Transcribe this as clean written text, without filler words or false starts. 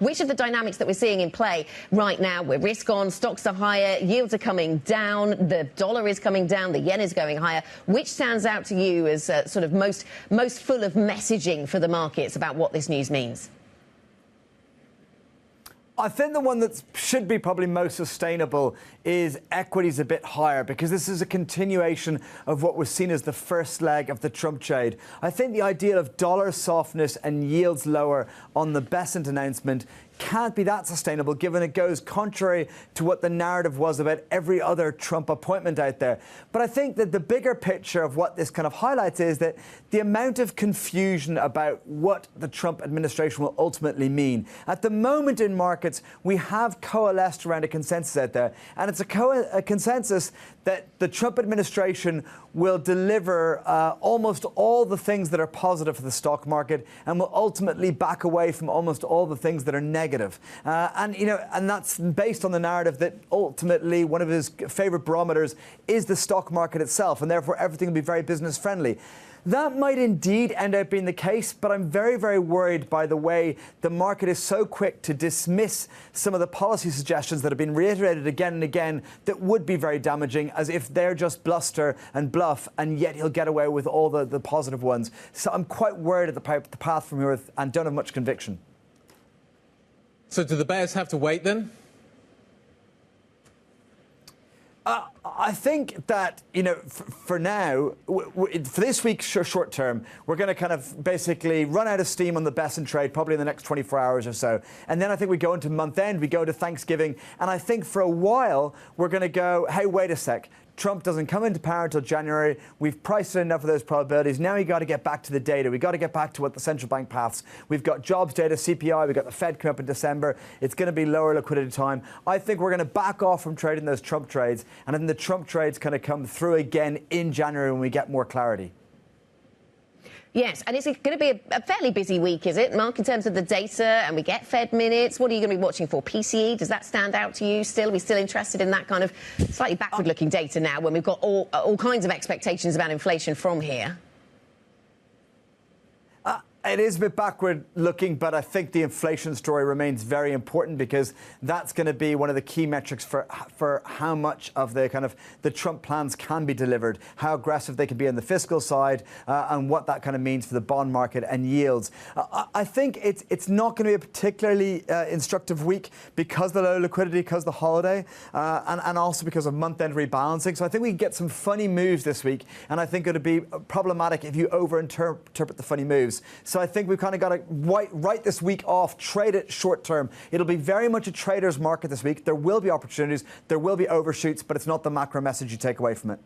Which of the dynamics that we're seeing in play right now, we're risk on, stocks are higher, yields are coming down, the dollar is coming down, the yen is going higher, which stands out to you as sort of most full of messaging for the markets about what this news means? I think the one that should be probably most sustainable is equities a bit higher, because this is a continuation of what was seen as the first leg of the Trump trade. I think the idea of dollar softness and yields lower on the Besant announcement can't be that sustainable, given it goes contrary to what the narrative was about every other Trump appointment out there. But I think that the bigger picture of what this kind of highlights is that the amount of confusion about what the Trump administration will ultimately mean. At the moment in markets, we have coalesced around a consensus out there, and it's a consensus that the Trump administration will deliver almost all the things that are positive for the stock market, and will ultimately back away from almost all the things that are negative. And that's based on the narrative that ultimately one of his favorite barometers is the stock market itself, and therefore everything will be very business friendly. That might indeed end up being the case, but I'm very, very worried by the way the market is so quick to dismiss some of the policy suggestions that have been reiterated again and again that would be very damaging, as if they're just bluster and bluff, and yet he'll get away with all the positive ones. So I'm quite worried at the path from here and don't have much conviction. So do the bears have to wait then? I think that, for now, for this week, short term, we're going to kind of basically run out of steam on the Besant trade, probably in the next 24 hours or so. And then I think we go into month end, we go to Thanksgiving. And I think for a while, we're going to go, hey, wait a sec. Trump doesn't come into power until January. We've priced in enough of those probabilities. Now we got to get back to the data. We got to get back to what the central bank paths. We've got jobs data, CPI. We've got the Fed coming up in December. It's going to be lower liquidity time. I think we're going to back off from trading those Trump trades, and then the Trump trades kind of come through again in January when we get more clarity. Yes, and it's going to be a fairly busy week, is it, Mark, in terms of the data, and we get Fed minutes. What are you going to be watching for? PCE, does that stand out to you still? Are we still interested in that kind of slightly backward-looking data now, when we've got all kinds of expectations about inflation from here? It is a bit backward looking, but I think the inflation story remains very important, because that's going to be one of the key metrics for how much of the Trump plans can be delivered, how aggressive they can be on the fiscal side, and what that kind of means for the bond market and yields. I think it's not going to be a particularly instructive week because of the low liquidity, because of the holiday, and also because of month-end rebalancing. So I think we can get some funny moves this week, and I think it'll be problematic if you overinterpret the funny moves. So I think we've kind of got to write this week off, trade it short term. It'll be very much a trader's market this week. There will be opportunities, there will be overshoots, but it's not the macro message you take away from it.